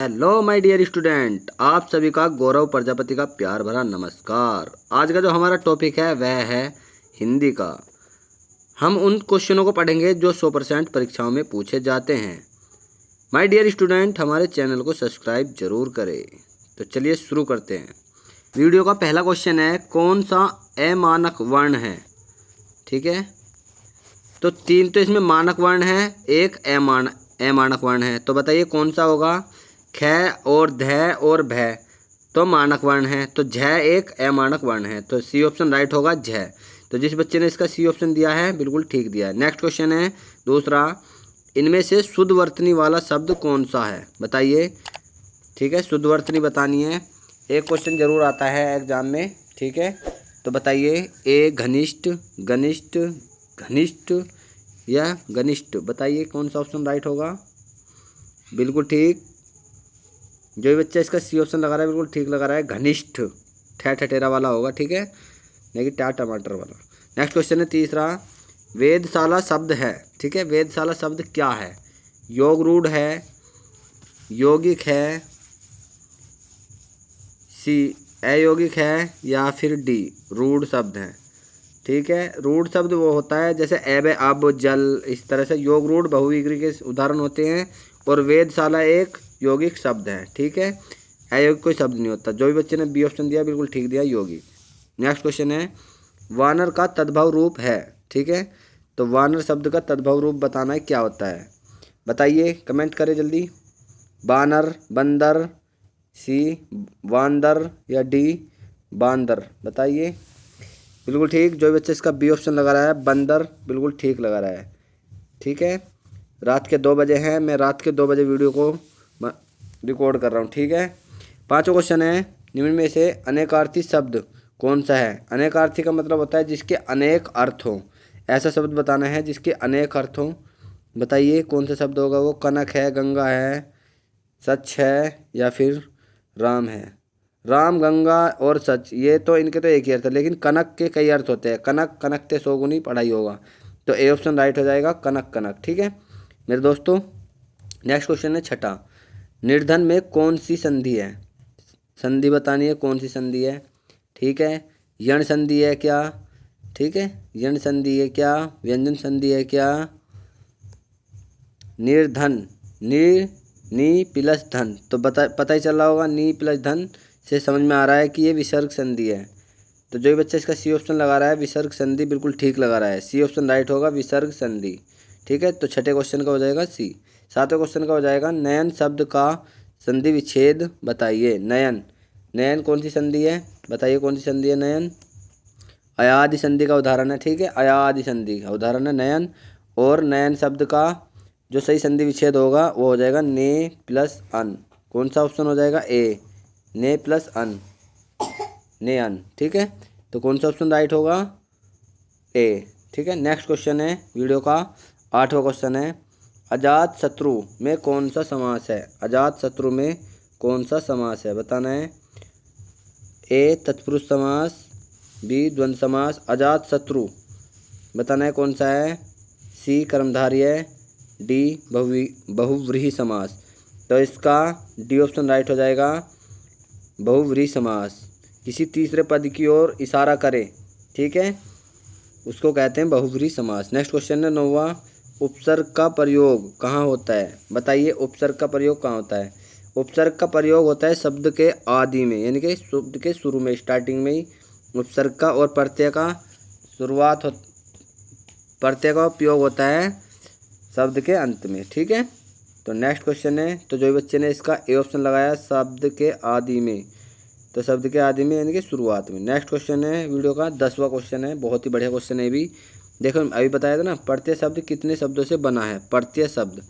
Hello my dear student, आप सभी का गौरव प्रजापति का प्यार भरा नमस्कार। आज का जो हमारा टॉपिक है वह है हिंदी का। हम उन क्वेश्चनों को पढ़ेंगे जो 100% परीक्षाओं में पूछे जाते हैं। माय डियर स्टूडेंट, हमारे चैनल को सब्सक्राइब जरूर करें। तो चलिए शुरू करते हैं। वीडियो का पहला क्वेश्चन है, कौन सा अमानक वर्ण है? ठीक है, तो तीन तो इसमें मानक वर्ण है, एक अमानक वर्ण है। तो बताइए कौन सा होगा? ख और ध और भ तो मानक वर्ण है, तो झ एक अमानक वर्ण है, तो सी ऑप्शन राइट होगा झ। तो जिस बच्चे ने इसका सी ऑप्शन दिया है बिल्कुल ठीक दिया है। नेक्स्ट क्वेश्चन है दूसरा, इनमें से शुद्ध वर्तनी वाला शब्द कौन सा है? बताइए। ठीक है, शुद्ध वर्तनी बतानी है, एक क्वेश्चन जरूर आता है एग्जाम में। ठीक है, तो बताइए ए घनिष्ठ, घनिष्ठ, घनिष्ठ या घनिष्ठ, बताइए कौन सा ऑप्शन राइट होगा? बिल्कुल ठीक, जो भी बच्चा इसका सी ऑप्शन लगा रहा है बिल्कुल ठीक लगा रहा है, घनिष्ठ ठहरा वाला होगा। ठीक है, नहीं कि टमाटर वाला। नेक्स्ट क्वेश्चन है तीसरा, वेदशाला शब्द है। ठीक है, वेदशाला शब्द क्या है? योग रूढ़ है, यौगिक है, सी अयौगिक है, या फिर डी रूढ़ शब्द है। ठीक है, रूढ़ शब्द वो होता है जैसे एब, अब, जल, इस तरह से योग रूढ़ बहुविग्री के उदाहरण होते हैं, और वेदशाला एक यौगिक शब्द है। ठीक है, अयौगिक कोई शब्द नहीं होता। जो भी बच्चे ने बी ऑप्शन दिया बिल्कुल ठीक दिया, यौगिक। नेक्स्ट क्वेश्चन है, वानर का तद्भव रूप है। ठीक है, तो वानर शब्द का तद्भव रूप बताना है, क्या होता है? बताइए, कमेंट करें जल्दी। बानर, बंदर, सी वांदर, या डी बांदर, बताइए। बिल्कुल ठीक, जो बच्चा इसका बी ऑप्शन लगा रहा है बंदर, बिल्कुल ठीक लगा रहा है। ठीक है, रात के 2 बजे हैं, मैं रात के 2 बजे वीडियो को रिकॉर्ड कर रहा हूँ। ठीक है, पांचवा क्वेश्चन है, निम्न में से अनेकार्थी शब्द कौन सा है? अनेकार्थी का मतलब होता है जिसके अनेक अर्थ हों, ऐसा शब्द बताना है जिसके अनेक अर्थ हों। बताइए कौन सा शब्द होगा वो? कनक है, गंगा है, सच है, या फिर राम है? राम, गंगा और सच, ये तो इनके तो एक ही अर्थ है, लेकिन कनक के कई अर्थ होते हैं। कनक, कनकते सोगुनी पढ़ाई होगा, तो ए ऑप्शन राइट हो जाएगा, कनक, कनक। ठीक है मेरे दोस्तों, नेक्स्ट क्वेश्चन है छठा, निर्धन में कौन सी संधि है? संधि बतानी है, कौन सी संधि है? ठीक है, यण संधि है क्या? ठीक है, यण संधि है क्या? व्यंजन संधि है क्या? निर्धन, नी प्लस धन, तो पता ही चल रहा होगा, नी प्लस धन से समझ में आ रहा है कि ये विसर्ग संधि है। तो जो भी बच्चा इसका सी ऑप्शन लगा रहा है विसर्ग संधि, बिल्कुल ठीक लगा रहा है, सी ऑप्शन राइट होगा, विसर्ग संधि। ठीक है, तो छठे क्वेश्चन का हो जाएगा सी। सातवें क्वेश्चन का हो जाएगा, नयन शब्द का संधि विच्छेद बताइए। नयन, नयन कौन सी संधि है? बताइए कौन सी संधि है नयन? अयादि संधि का उदाहरण है। ठीक है, अयादि संधि का उदाहरण है नयन, और नयन शब्द का जो सही संधि विच्छेद होगा वो हो जाएगा ने प्लस अन। कौन सा ऑप्शन हो जाएगा? ए, ने प्लस अन, ने अन। ठीक है, तो कौन सा ऑप्शन राइट होगा? ए। ठीक है, नेक्स्ट क्वेश्चन है वीडियो का आठवां क्वेश्चन है, अजात शत्रु में कौन सा समास है? अजात शत्रु में कौन सा समास है बताना है। ए तत्पुरुष समास, बी द्वंद्व समास, अजात शत्रु बताना है कौन सा है। सी कर्मधारय है, डी बहुव्रीहि समास। तो इसका डी ऑप्शन राइट हो जाएगा, बहुव्रीहि समास। किसी तीसरे पद की ओर इशारा करे, ठीक है, उसको कहते हैं बहुव्रीहि समास। नेक्स्ट क्वेश्चन है नौवां, उपसर्ग का प्रयोग कहाँ होता है? बताइए उपसर्ग का प्रयोग कहाँ होता है? उपसर्ग का प्रयोग होता है शब्द के आदि में, यानी कि शब्द के शुरू में, स्टार्टिंग में ही उपसर्ग का और प्रत्यय का शुरुआत हो, प्रत्यय का उपयोग होता है शब्द के अंत में। ठीक है, तो नेक्स्ट क्वेश्चन है, तो जो बच्चे ने इसका ए ऑप्शन लगाया शब्द के आदि में, तो शब्द के आदि में यानी कि शुरुआत में। नेक्स्ट क्वेश्चन है वीडियो का 10वां क्वेश्चन है, बहुत ही बढ़िया क्वेश्चन है भी। देखो अभी बताया था ना, प्रत्यय शब्द कितने शब्दों से बना है? प्रत्यय शब्द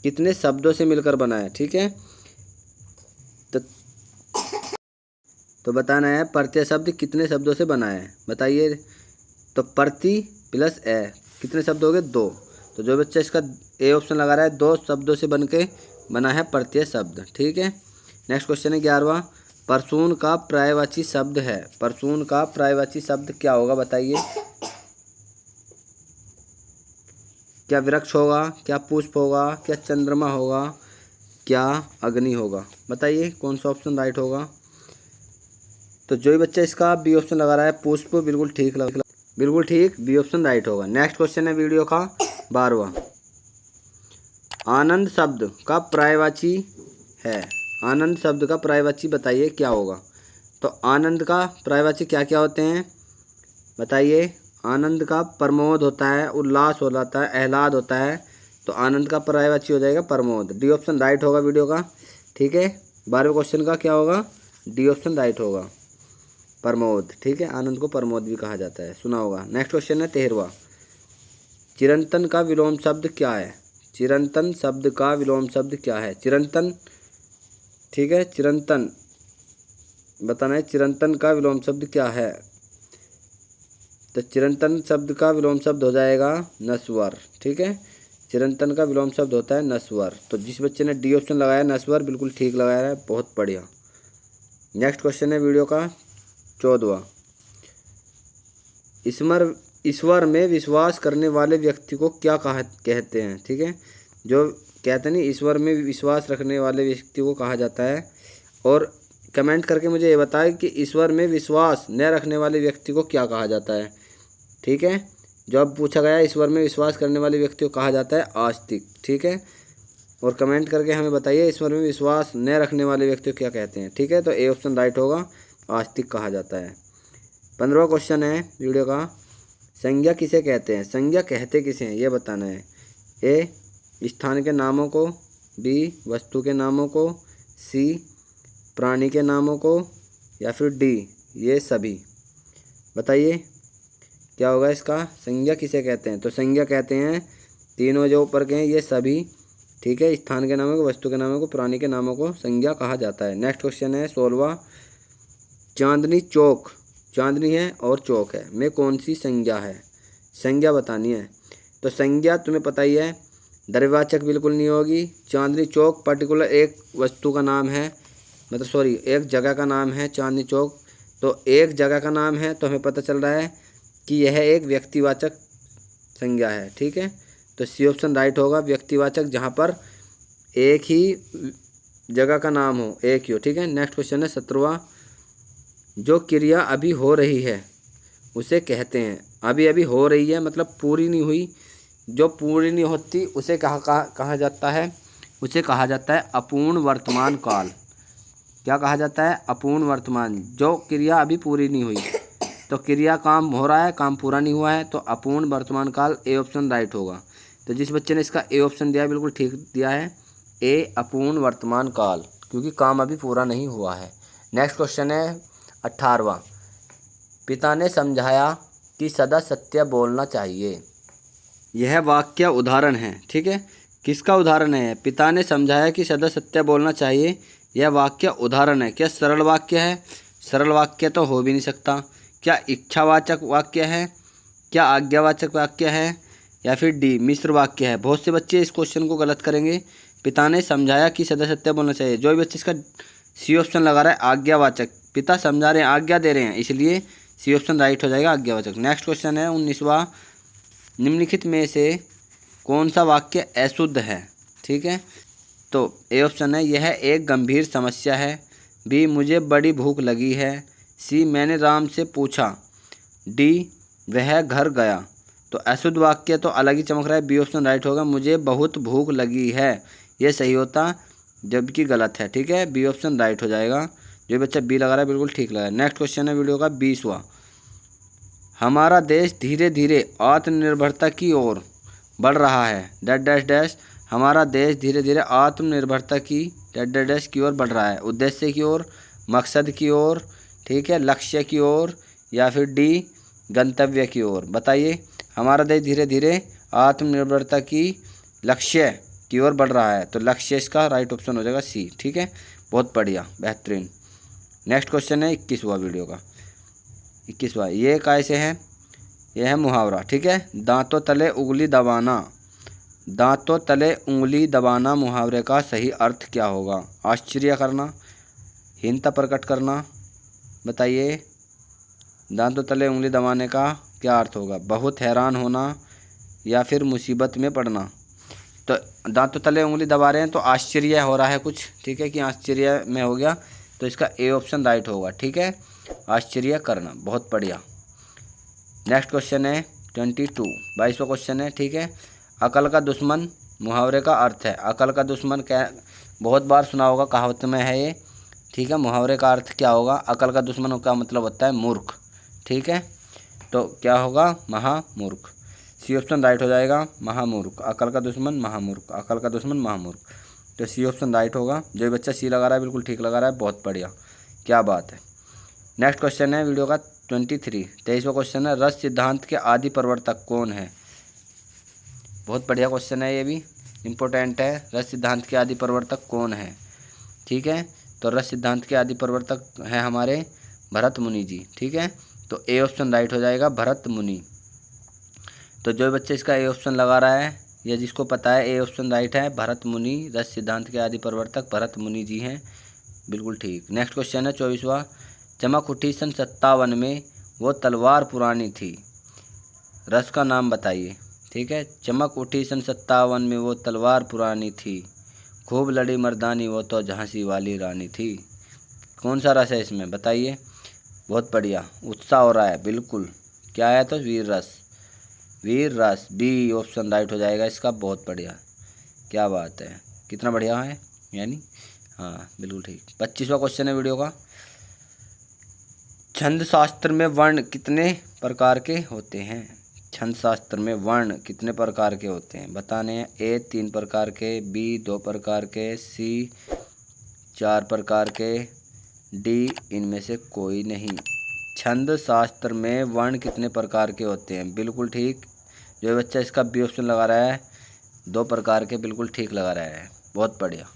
कितने शब्दों से मिलकर बना है? ठीक है, तो बताना है प्रत्यय शब्द कितने शब्दों से बना है, बताइए। तो प्रति प्लस ए कितने शब्द हो गए? 2। तो जो बच्चा इसका ए ऑप्शन लगा रहा है 2 शब्दों से बन के बना है प्रत्यय शब्द। ठीक है, नेक्स्ट क्वेश्चन है 11वां, परसून का पर्यायवाची शब्द है। परसून का पर्यायवाची शब्द क्या होगा बताइए? क्या वृक्ष होगा, क्या पुष्प होगा, क्या चंद्रमा होगा, क्या अग्नि होगा? बताइए कौन सा ऑप्शन राइट होगा। तो जो भी बच्चा इसका बी ऑप्शन लगा रहा है पुष्प, बिल्कुल ठीक लगा, बिल्कुल ठीक, बी ऑप्शन राइट होगा। नेक्स्ट क्वेश्चन है वीडियो का 12वां। आनंद शब्द का पर्यायवाची है। आनंद शब्द का पर्यायवाची बताइए क्या होगा। तो आनंद का पर्यायवाची क्या क्या होते हैं बताइए। आनंद का प्रमोद होता है, उल्लास हो जाता है, आह्लाद होता है। तो आनंद का पर्यायवाची हो जाएगा प्रमोद। डी ऑप्शन राइट होगा वीडियो का। ठीक है, 12वें क्वेश्चन का क्या होगा? डी ऑप्शन राइट होगा, प्रमोद। ठीक है, आनंद को प्रमोद भी कहा जाता है, सुना होगा। नेक्स्ट क्वेश्चन है 13वां। चिरंतन का विलोम शब्द क्या है? चिरंतन शब्द का विलोम शब्द क्या है? चिरंतन, ठीक है, चिरंतन बताना है। चिरंतन का विलोम शब्द क्या है? तो चिरंतन शब्द का विलोम शब्द हो जाएगा नश्वर। ठीक है, चिरंतन का विलोम शब्द होता है नश्वर। तो जिस बच्चे ने डी ऑप्शन लगाया नश्वर, बिल्कुल ठीक लगाया है, बहुत बढ़िया। नेक्स्ट क्वेश्चन है वीडियो का 14वां। ईश्वर में विश्वास करने वाले व्यक्ति को क्या कहते हैं? ठीक है, जो कहते नहीं, ईश्वर में विश्वास रखने वाले व्यक्ति को कहा जाता है। और कमेंट करके मुझे ये बताएं कि ईश्वर में विश्वास न रखने वाले व्यक्ति को क्या कहा जाता है। ठीक है, जो अब पूछा गया ईश्वर में विश्वास करने वाले व्यक्ति को कहा जाता है आस्तिक। ठीक है, और कमेंट करके हमें बताइए ईश्वर में विश्वास न रखने वाले व्यक्ति को क्या कहते हैं। ठीक है, तो ए ऑप्शन राइट होगा, आस्तिक कहा जाता है। 15वां क्वेश्चन है वीडियो का। संज्ञा किसे कहते हैं? संज्ञा कहते किसे हैं ये बताना है। ए स्थान के नामों को, बी वस्तु के नामों को, सी प्राणी के नामों को, या फिर डी ये सभी। बताइए क्या होगा इसका। संज्ञा किसे कहते हैं? तो संज्ञा कहते हैं तीनों जो ऊपर के हैं ये सभी। ठीक है, स्थान के नामों को, वस्तु के नामों को, प्राणी के नामों को संज्ञा कहा जाता है। नेक्स्ट क्वेश्चन है 16वां। चांदनी चौक, चांदनी है और चौक है, में कौन सी संज्ञा है? संज्ञा बतानी है। तो संज्ञा तुम्हें पता ही है, द्रव्यवाचक बिल्कुल नहीं होगी। चांदनी चौक पर्टिकुलर एक वस्तु का नाम है, मतलब सॉरी एक जगह का नाम है चांदनी चौक। तो एक जगह का नाम है, तो हमें पता चल रहा है कि यह एक व्यक्तिवाचक संज्ञा है। ठीक है, तो सी ऑप्शन राइट होगा, व्यक्तिवाचक, जहाँ पर एक ही जगह का नाम हो, एक ही हो। ठीक है, नेक्स्ट क्वेश्चन है 17वां। जो क्रिया अभी हो रही है उसे कहते हैं, अभी अभी हो रही है मतलब पूरी नहीं हुई, जो पूरी नहीं होती उसे कहा जाता है, उसे कहा जाता है अपूर्ण वर्तमान काल। क्या कहा जाता है? अपूर्ण वर्तमान। जो क्रिया अभी पूरी नहीं हुई, तो क्रिया काम हो रहा है, काम पूरा नहीं हुआ है, तो अपूर्ण वर्तमान काल, ए ऑप्शन राइट होगा। तो जिस बच्चे ने इसका ए ऑप्शन दिया है बिल्कुल ठीक दिया है, ए अपूर्ण वर्तमान काल, क्योंकि काम अभी पूरा नहीं हुआ है। नेक्स्ट क्वेश्चन है 18वां। पिता ने समझाया कि सदा सत्य बोलना चाहिए। यह वाक्य उदाहरण है। ठीक है, किसका उदाहरण है? पिता ने समझाया कि सदा सत्य बोलना चाहिए, यह वाक्य उदाहरण है। क्या सरल वाक्य है? सरल वाक्य तो हो भी नहीं सकता। क्या इच्छावाचक वाक्य है? क्या आज्ञावाचक वाक्य है? या फिर डी मिश्र वाक्य है? बहुत से बच्चे इस क्वेश्चन को गलत करेंगे। पिता ने समझाया कि सदा सत्य बोलना चाहिए, जो भी बच्चे इसका सी ऑप्शन लगा रहा है आज्ञावाचक, पिता समझा रहे हैं, आज्ञा दे रहे हैं, इसलिए सी ऑप्शन राइट हो जाएगा, आज्ञावाचक। नेक्स्ट क्वेश्चन है 19वां। निम्नलिखित में से कौन सा वाक्य अशुद्ध है? ठीक है, तो ए ऑप्शन है यह एक गंभीर समस्या है, बी मुझे बड़ी भूख लगी है, सी मैंने राम से पूछा, डी वह घर गया। तो अशुद्ध वाक्य तो अलग ही चमक रहा है, बी ऑप्शन राइट होगा, मुझे बहुत भूख लगी है, ये सही होता, जबकि गलत है। ठीक है, बी ऑप्शन राइट हो जाएगा। जो बच्चा बी लगा रहा है बिल्कुल ठीक लगा है। नेक्स्ट क्वेश्चन है वीडियो का 20वां। हमारा देश धीरे धीरे आत्मनिर्भरता की ओर बढ़ रहा है, डैश डैश डैश। हमारा देश धीरे धीरे आत्मनिर्भरता की डैश डैश डैश की ओर बढ़ रहा है, उद्देश्य की ओर, मकसद की ओर, ठीक है, लक्ष्य की ओर, या फिर डी गंतव्य की ओर। बताइए, हमारा देश धीरे धीरे आत्मनिर्भरता की लक्ष्य की ओर बढ़ रहा है, तो लक्ष्य इसका राइट ऑप्शन हो जाएगा सी। ठीक है, बहुत बढ़िया, बेहतरीन। नेक्स्ट क्वेश्चन है 21वां वीडियो का। 21वां, ये कैसे है? यह है मुहावरा। ठीक है, दांतों तले उंगली दबाना, दांतों तले उंगली दबाना मुहावरे का सही अर्थ क्या होगा? आश्चर्य करना, हीनता प्रकट करना। बताइए, दांतों तले उंगली दबाने का क्या अर्थ होगा? बहुत हैरान होना, या फिर मुसीबत में पड़ना। तो दांतों तले उंगली दबा रहे हैं तो आश्चर्य हो रहा है कुछ, ठीक है, कि आश्चर्य में हो गया, तो इसका ए ऑप्शन राइट होगा, ठीक है, आश्चर्य करना। बहुत बढ़िया। नेक्स्ट क्वेश्चन है 22, 22वां क्वेश्चन है, ठीक है। अकल का दुश्मन मुहावरे का अर्थ है। अकल का दुश्मन क्या, बहुत बार सुना होगा, कहावत में है ये, ठीक है। मुहावरे का अर्थ क्या होगा, अकल का दुश्मन का मतलब होता है मूर्ख, ठीक है। तो क्या होगा, महामूर्ख। सी ऑप्शन राइट हो जाएगा, महामूर्ख। अकल का दुश्मन महामूर्ख, अकल का दुश्मन महामूर्ख, तो सी ऑप्शन राइट होगा। जो बच्चा सी लगा रहा है बिल्कुल ठीक लगा रहा है, बहुत बढ़िया, क्या बात है। नेक्स्ट क्वेश्चन है वीडियो का 23, 23वां क्वेश्चन है, रस सिद्धांत के आदि प्रवर्तक कौन है। बहुत बढ़िया क्वेश्चन है, ये भी इम्पोर्टेंट है। रस सिद्धांत के आदि प्रवर्तक कौन है, ठीक है। तो रस सिद्धांत के आदि प्रवर्तक हैं हमारे भरत मुनि जी, ठीक है। तो ए ऑप्शन राइट हो जाएगा, भरत मुनि। तो जो बच्चे इसका ए ऑप्शन लगा रहा है या जिसको पता है ए ऑप्शन राइट है, भरत मुनि, रस सिद्धांत के आदि प्रवर्तक भरत मुनि जी हैं, बिल्कुल ठीक। नेक्स्ट क्वेश्चन है 24वां, चमक उठी सन 57 में वो तलवार पुरानी थी, रस का नाम बताइए, ठीक है। चमक उठी सन 57 में वो तलवार पुरानी थी, खूब लड़ी मर्दानी वो तो झांसी वाली रानी थी। कौन सा रस है इसमें बताइए। बहुत बढ़िया, उत्साह हो रहा है, बिल्कुल। क्या है, तो वीर रस, वीर रस, बी ऑप्शन राइट हो जाएगा इसका। बहुत बढ़िया, क्या बात है, कितना बढ़िया है, यानी हाँ बिल्कुल ठीक। 25वां क्वेश्चन है वीडियो का, छंद शास्त्र में वर्ण कितने प्रकार के होते हैं। छंद शास्त्र में वर्ण कितने प्रकार के होते हैं बताने हैं। ए 3 प्रकार के, बी 2 प्रकार के, सी 4 प्रकार के, डी इनमें से कोई नहीं। छंद शास्त्र में वर्ण कितने प्रकार के होते हैं, बिल्कुल ठीक। जो बच्चा इसका बी ऑप्शन लगा रहा है, 2 प्रकार के, बिल्कुल ठीक लगा रहा है, बहुत बढ़िया।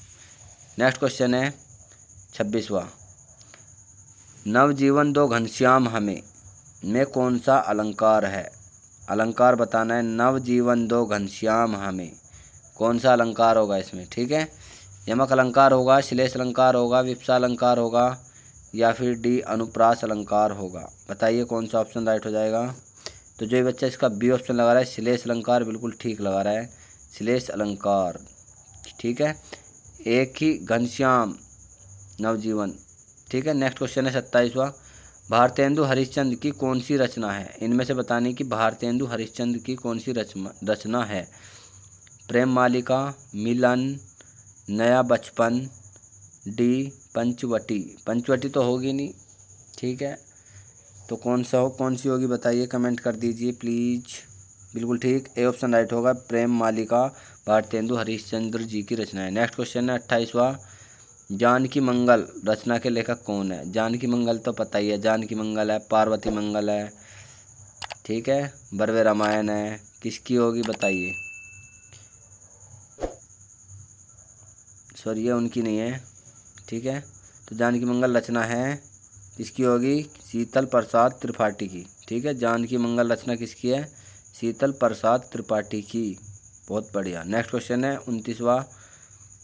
नेक्स्ट क्वेश्चन है 26वां, नवजीवन दो घनश्याम हमें में कौन सा अलंकार है। अलंकार बताना है, नवजीवन दो घनश्याम हमें, कौन सा अलंकार होगा इसमें, ठीक है। यमक अलंकार होगा, श्लेष अलंकार होगा, विप्सा अलंकार होगा, या फिर डी अनुप्रास अलंकार होगा। बताइए कौन सा ऑप्शन राइट हो जाएगा। तो जो बच्चा इसका बी ऑप्शन लगा रहा है, श्लेष अलंकार, बिल्कुल ठीक लगा रहा है, श्लेष अलंकार, ठीक है। एक ही घनश्याम नवजीवन, ठीक है। नेक्स्ट क्वेश्चन है 27वां, भारतेंदु हरिश्चंद्र की कौन सी रचना है। इनमें से बताने की भारतेंदु हरिश्चंद्र की कौन सी रचना है। प्रेम मालिका, मिलन, नया बचपन, डी पंचवटी। पंचवटी तो होगी नहीं, ठीक है। तो कौन सी होगी बताइए, कमेंट कर दीजिए प्लीज़। बिल्कुल ठीक, ए ऑप्शन राइट होगा, प्रेम मालिका भारतेंदु हरिश्चंद्र जी की रचना है। नेक्स्ट क्वेश्चन है 28वां, जानकी मंगल रचना के लेखक कौन है। जानकी मंगल तो पता ही है, जानकी मंगल है, पार्वती मंगल है, ठीक है, बरवे रामायण है, किसकी होगी बताइए। सॉरी ये उनकी नहीं है, ठीक है। तो जानकी मंगल रचना है किसकी होगी, शीतल प्रसाद त्रिपाठी की, ठीक है। जानकी मंगल रचना किसकी है, शीतल प्रसाद त्रिपाठी की, बहुत बढ़िया। नेक्स्ट क्वेश्चन है 29वां,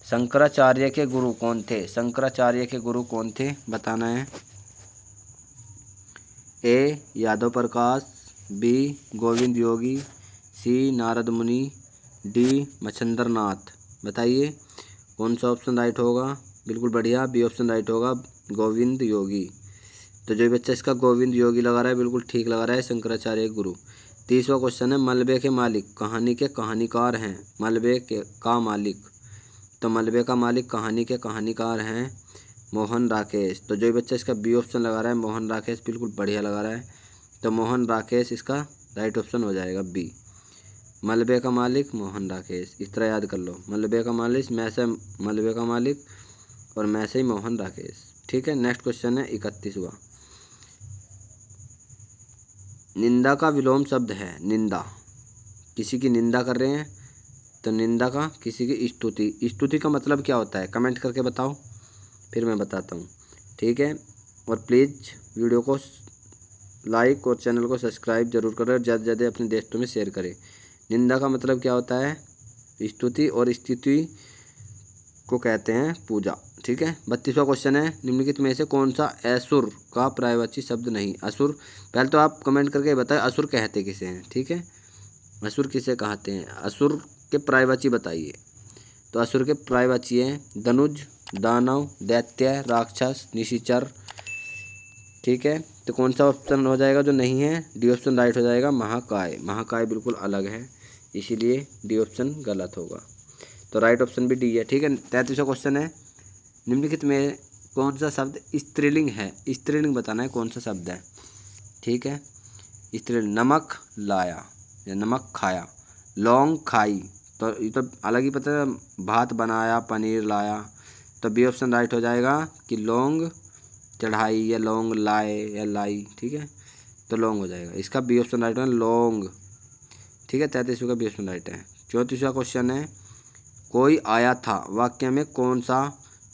शंकराचार्य के गुरु कौन थे। शंकराचार्य के गुरु कौन थे बताना है। ए यादव प्रकाश, बी गोविंद योगी, सी नारद मुनि, डी मच्छंद्र नाथ। बताइए कौन सा ऑप्शन राइट होगा। बिल्कुल बढ़िया, बी ऑप्शन राइट होगा, गोविंद योगी। तो जो बच्चा इसका गोविंद योगी लगा रहा है, बिल्कुल ठीक लगा रहा है, शंकराचार्य गुरु। 30वां क्वेश्चन है, मलबे के मालिक कहानी के कहानीकार हैं। मलबे के का मालिक, तो मलबे का मालिक कहानी के कहानीकार हैं मोहन राकेश। तो जो बच्चा इसका बी ऑप्शन लगा रहा है, मोहन राकेश, बिल्कुल बढ़िया लगा रहा है, तो मोहन राकेश इसका राइट ऑप्शन हो जाएगा बी। मलबे का मालिक मोहन राकेश, इस तरह याद कर लो, मलबे का मालिक, मैं से मलबे का मालिक और मैं से ही मोहन राकेश, ठीक है। नेक्स्ट क्वेश्चन है 31वां, निंदा का विलोम शब्द है। निंदा, किसी की निंदा कर रहे हैं तो निंदा का, किसी की स्तुति, स्तुति का मतलब क्या होता है कमेंट करके बताओ, फिर मैं बताता हूँ, ठीक है। और प्लीज़ वीडियो को लाइक और चैनल को सब्सक्राइब जरूर करें और ज़्यादा से ज़्यादा अपने दोस्तों में शेयर करें। निंदा का मतलब क्या होता है, स्तुति, और स्तुति को कहते हैं पूजा, ठीक है। 32वां क्वेश्चन है, निम्नलिखित में से कौन सा असुर का पर्यायवाची शब्द नहीं। असुर, पहले तो आप कमेंट करके बताएं असुर कहते किसे हैं, ठीक है। असुर किसे कहते हैं। असुर के पर्यायवाची बताइए। तो असुर के पर्यायवाची हैं धनुज, दानव, दैत्य, राक्षस, निशाचर। ठीक है, तो कौन सा ऑप्शन हो जाएगा जो नहीं है? डी ऑप्शन राइट हो जाएगा, महाकाय। महाकाय बिल्कुल अलग है, इसीलिए डी ऑप्शन गलत होगा। तो राइट ऑप्शन भी डी है। ठीक है, 33वां क्वेश्चन है, निम्नलिखित में कौन सा शब्द स्त्रीलिंग है? स्त्रीलिंग बताना है कौन सा शब्द है। ठीक है, स्त्रीलिंग, नमक लाया या नमक खाया, लौंग खाई, तो ये तो अलग ही पता है, भात बनाया, पनीर लाया। तो बी ऑप्शन राइट हो जाएगा कि लौंग चढ़ाई या लौंग लाए या लाई। ठीक है, तो लौंग हो जाएगा, इसका बी ऑप्शन राइट है, लौंग। ठीक है, 33वां का बी ऑप्शन राइट है। 34वां क्वेश्चन है, कोई आया था वाक्य में कौन सा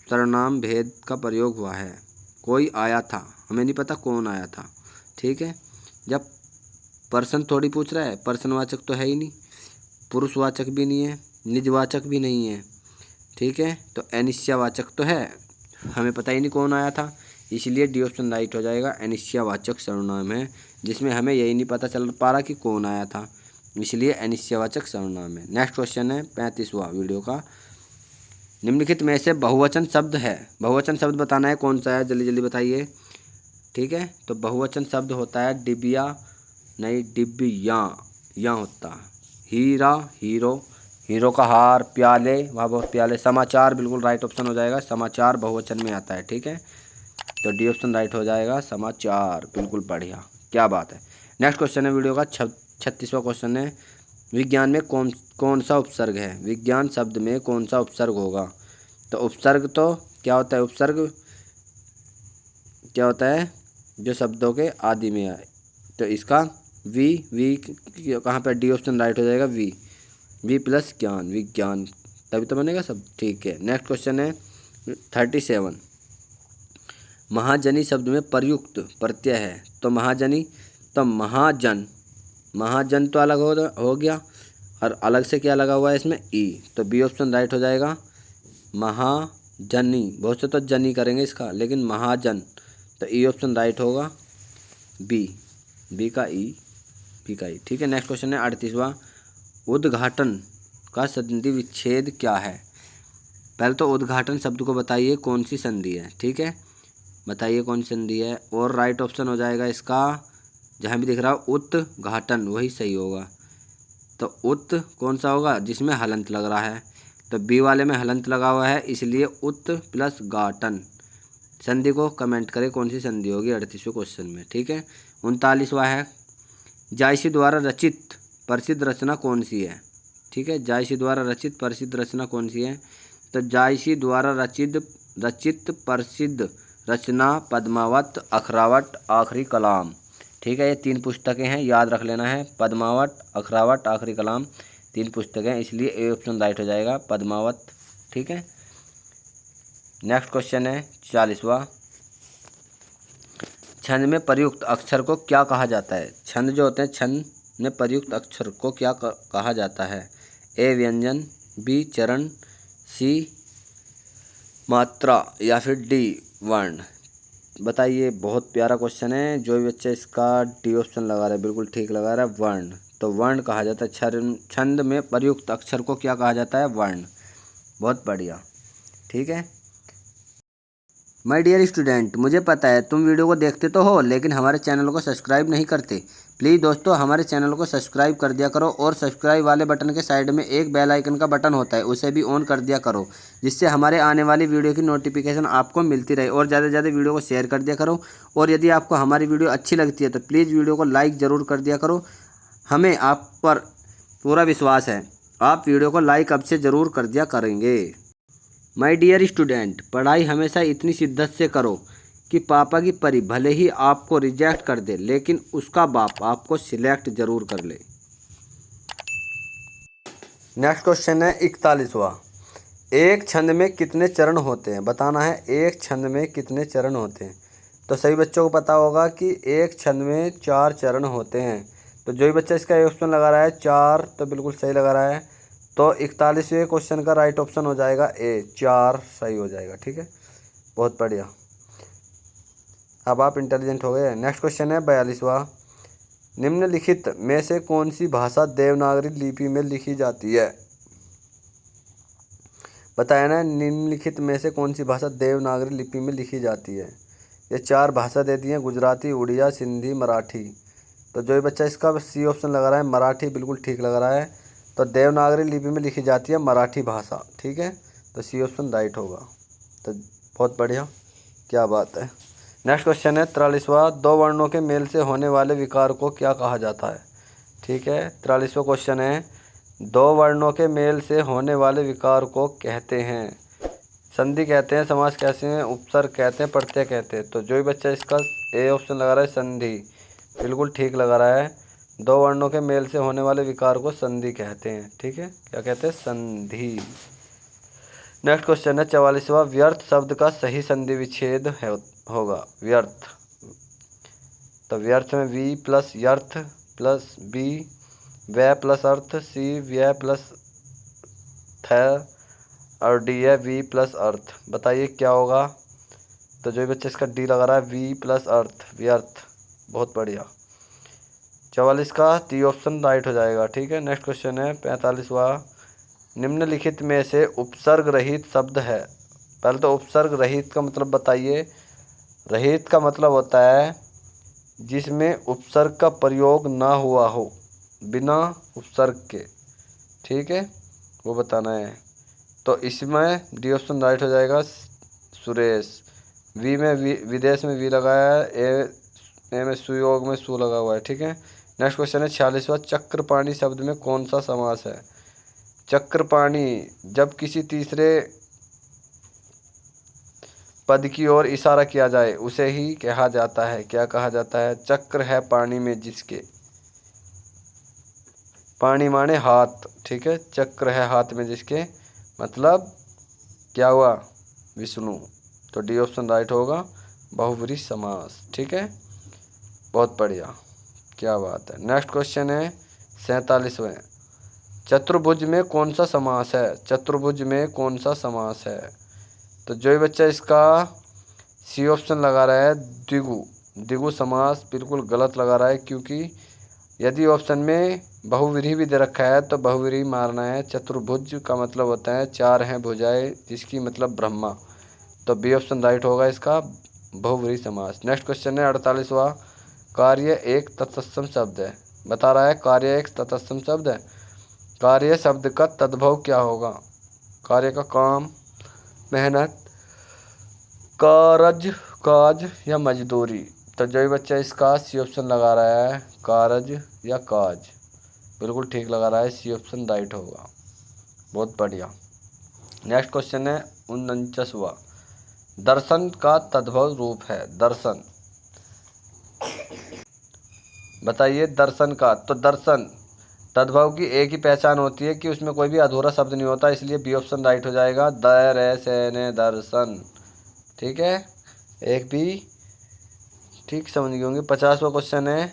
सर्वनाम भेद का प्रयोग हुआ है? कोई आया था, हमें नहीं पता कौन आया था। ठीक है, जब पर्सन थोड़ी पूछ रहा है, पर्सनवाचक तो है ही नहीं, पुरुषवाचक भी नहीं है, निजवाचक भी नहीं है। ठीक है, तो अनिश्चयवाचक तो है, हमें पता ही नहीं कौन आया था, इसलिए डी ऑप्शन राइट हो जाएगा। अनिश्चयवाचक सर्वनाम है जिसमें हमें यही नहीं पता चल पा रहा कि कौन आया था, इसलिए अनिश्चयवाचक सर्वनाम है। नेक्स्ट क्वेश्चन है 35वां वीडियो का, निम्नलिखित में से बहुवचन शब्द है। बहुवचन शब्द बताना है कौन सा है, जल्दी जल्दी बताइए। ठीक है, तो बहुवचन शब्द होता है डिबिया, नहीं डिबिया, यहाँ होता हीरा, हीरो, हीरो का हार, प्याले, वहाँ बहुत प्याले, समाचार बिल्कुल राइट ऑप्शन हो जाएगा, समाचार बहुवचन में आता है। ठीक है, तो डी ऑप्शन राइट हो जाएगा, समाचार। बिल्कुल बढ़िया, क्या बात है। नेक्स्ट क्वेश्चन है वीडियो का 36वां क्वेश्चन है, विज्ञान में कौन सा उपसर्ग है? विज्ञान शब्द में कौन सा उपसर्ग होगा? तो उपसर्ग तो क्या होता है? उपसर्ग क्या होता है? जो शब्दों के आदि में आए, तो इसका वी कहाँ पर? डी ऑप्शन राइट हो जाएगा, वी प्लस ज्ञान, विज्ञान, तभी तो बनेगा सब। ठीक है, नेक्स्ट क्वेश्चन है 37, महाजनी शब्द में प्रयुक्त प्रत्यय है। तो महाजनी, तो महाजन, महाजन तो अलग हो गया, और अलग से क्या लगा हुआ है इसमें? ई, तो बी ऑप्शन राइट हो जाएगा, महाजनी। बहुत से तो जनी करेंगे इसका, लेकिन महाजन, तो ई ऑप्शन राइट होगा, बी का ई। ठीक है, नेक्स्ट क्वेश्चन है 38वां, उद्घाटन का संधि विच्छेद क्या है? पहले तो उद्घाटन शब्द को बताइए कौन सी संधि है। ठीक है, बताइए कौन सी संधि है, और राइट ऑप्शन हो जाएगा इसका, जहाँ भी दिख रहा हो उद्घाटन, वही सही होगा। तो उत कौन सा होगा? जिसमें हलंत लग रहा है, तो बी वाले में हलंत लगा हुआ है, इसलिए उत प्लस घाटन। संधि को कमेंट करें कौन सी संधि होगी 38वें क्वेश्चन में। ठीक है, 39वां है, जायसी द्वारा रचित प्रसिद्ध रचना कौन सी है? ठीक है, जायसी द्वारा रचित प्रसिद्ध रचना कौन सी है? तो जायसी द्वारा रचित प्रसिद्ध रचना पद्मावत, अखरावट, आखिरी कलाम। ठीक है, ये 3 पुस्तकें हैं, याद रख लेना है, पद्मावत, अखरावट, आखिरी कलाम, 3 पुस्तकें, इसलिए ए ऑप्शन राइट हो जाएगा, पद्मावत। ठीक है, नेक्स्ट क्वेश्चन है 40वां, छंद में प्रयुक्त अक्षर को क्या कहा जाता है? छंद जो होते हैं, छंद में प्रयुक्त अक्षर को क्या कहा जाता है? ए व्यंजन, बी चरण, सी मात्रा, या फिर डी वर्ण। बताइए, बहुत प्यारा क्वेश्चन है, जो भी बच्चा इसका डी ऑप्शन लगा रहा है बिल्कुल ठीक लगा रहा है, वर्ण। तो वर्ण कहा जाता है, छंद में प्रयुक्त अक्षर को क्या कहा जाता है? वर्ण। बहुत बढ़िया। ठीक है, माय डियर स्टूडेंट, मुझे पता है तुम वीडियो को देखते तो हो, लेकिन हमारे चैनल को सब्सक्राइब नहीं करते। प्लीज़ दोस्तों, हमारे चैनल को सब्सक्राइब कर दिया करो, और सब्सक्राइब वाले बटन के साइड में एक बेल आइकन का बटन होता है, उसे भी ऑन कर दिया करो, जिससे हमारे आने वाली वीडियो की नोटिफिकेशन आपको मिलती रहे। और ज़्यादा से ज़्यादा वीडियो को शेयर कर दिया करो, और यदि आपको हमारी वीडियो अच्छी लगती है तो प्लीज़ वीडियो को लाइक ज़रूर कर दिया करो। हमें आप पर पूरा विश्वास है, आप वीडियो को लाइक अब से ज़रूर कर दिया करेंगे। माय डियर स्टूडेंट, पढ़ाई हमेशा इतनी शिद्दत से करो कि पापा की परी भले ही आपको रिजेक्ट कर दे, लेकिन उसका बाप आपको सिलेक्ट जरूर कर ले। नेक्स्ट क्वेश्चन है 41वां, एक छंद में कितने चरण होते हैं? बताना है, एक छंद में कितने चरण होते हैं? तो सभी बच्चों को पता होगा कि एक छंद में 4 चरण होते हैं। तो जो भी बच्चा इसका ऑप्शन लगा रहा है 4, तो बिल्कुल सही लगा रहा है। तो 41वें क्वेश्चन का राइट ऑप्शन हो जाएगा ए, 4 सही हो जाएगा। ठीक है, बहुत बढ़िया, अब आप इंटेलिजेंट हो गए। नेक्स्ट क्वेश्चन है 42वां, निम्नलिखित में से कौन सी भाषा देवनागरी लिपि में लिखी जाती है? बताया ना, निम्नलिखित में से कौन सी भाषा देवनागरी लिपि में लिखी जाती है। ये 4 भाषा दे दी हैं, गुजराती, उड़िया, सिंधी, मराठी। तो जो भी बच्चा इसका सी ऑप्शन लगा रहा है मराठी, बिल्कुल ठीक लग रहा है। तो देवनागरी लिपि में लिखी जाती है मराठी भाषा, ठीक है। तो सी ऑप्शन राइट होगा। तो बहुत बढ़िया, क्या बात है। नेक्स्ट क्वेश्चन है 43वां, 2 वर्णों के मेल से होने वाले विकार को क्या कहा जाता है। ठीक है, 43वां क्वेश्चन है, 2 वर्णों के मेल से होने वाले विकार को कहते हैं, संधि कहते हैं, समास कहते हैं, उपसर्ग कहते हैं, प्रत्यय कहते हैं। तो जो भी बच्चा इसका ए ऑप्शन लगा रहा है संधि, बिल्कुल ठीक लगा रहा है। 2 वर्णों के मेल से होने वाले विकार को संधि कहते हैं, ठीक है, क्या कहते हैं, संधि। नेक्स्ट क्वेश्चन है 44वां, व्यर्थ शब्द का सही संधि विच्छेद होगा। व्यर्थ, तो व्यर्थ में वी प्लस यर्थ प्लस बी व्यय प्लस अर्थ, सी व्यय प्लस थ, और डी है वी प्लस अर्थ। बताइए क्या होगा। तो जो बच्चा इसका डी लगा रहा है वी प्लस अर्थ, व्यर्थ। बहुत बढ़िया, 44 का डी ऑप्शन राइट हो जाएगा, ठीक है। नेक्स्ट क्वेश्चन है 45वां, निम्नलिखित में से उपसर्ग रहित शब्द है। पहले तो उपसर्ग रहित का मतलब बताइए। रहित का मतलब होता है जिसमें उपसर्ग का प्रयोग ना हुआ हो, बिना उपसर्ग के, ठीक है, वो बताना है। तो इसमें डी ऑप्शन राइट हो जाएगा, सुरेश। वी में विदेश में वी लगाया है, ए में सुयोग में सु लगा हुआ है, ठीक है। नेक्स्ट क्वेश्चन है 46वां, चक्रपाणी शब्द में कौन सा समास है। चक्रपाणी, जब किसी तीसरे पद की ओर इशारा किया जाए उसे ही कहा जाता है, क्या कहा जाता है। चक्र है पानी में जिसके, पानी माने हाथ, ठीक है। चक्र है हाथ में जिसके, मतलब क्या हुआ, विष्णु। तो डी ऑप्शन राइट होगा, बहुव्रीहि समास, ठीक है। बहुत बढ़िया, क्या बात है। नेक्स्ट क्वेश्चन है 47वें, चतुर्भुज में कौन सा समास है। चतुर्भुज में कौन सा समास है। तो जो भी बच्चा इसका सी ऑप्शन लगा रहा है द्विगु, द्विगु समास, बिल्कुल गलत लगा रहा है, क्योंकि यदि ऑप्शन में बहुव्रीहि भी दे रखा है तो बहुव्रीहि मारना है। चतुर्भुज का मतलब होता है 4 हैं भुजाएं जिसकी, मतलब ब्रह्मा। तो बी ऑप्शन राइट होगा इसका, बहुव्रीहि समास। नेक्स्ट क्वेश्चन है 48वां, कार्य एक तत्सम शब्द है। बता रहा है कार्य एक तत्सम शब्द है। कार्य शब्द का तद्भव क्या होगा। कार्य का काम, मेहनत, कारज, काज या मजदूरी। तो जो भी बच्चा इसका सी ऑप्शन लगा रहा है कारज या काज, बिल्कुल ठीक लगा रहा है, सी ऑप्शन राइट होगा। बहुत बढ़िया। नेक्स्ट क्वेश्चन है 49वां, दर्शन का तद्भव रूप है। दर्शन, बताइए दर्शन का। तो दर्शन, तद्भव की एक ही पहचान होती है कि उसमें कोई भी अधूरा शब्द नहीं होता, इसलिए बी ऑप्शन राइट हो जाएगा, दर्शन, ठीक है। एक भी ठीक समझ गए होंगे। 50वां क्वेश्चन है,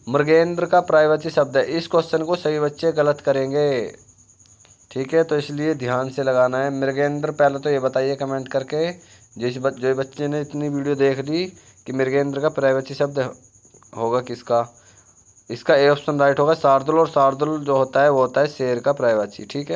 मृगेंद्र का पर्यायवाची शब्द है। इस क्वेश्चन को सभी बच्चे गलत करेंगे, ठीक है, तो इसलिए ध्यान से लगाना है। मृगेंद्र, पहले तो ये बताइए कमेंट करके, जो बच्चे ने इतनी वीडियो देख ली, कि मृगेंद्र का पर्यायवाची शब्द होगा किसका। इसका ए ऑप्शन राइट होगा, शार्दुल। और शार्दुल जो होता है वो होता है शेर का पर्यायवाची, ठीक है।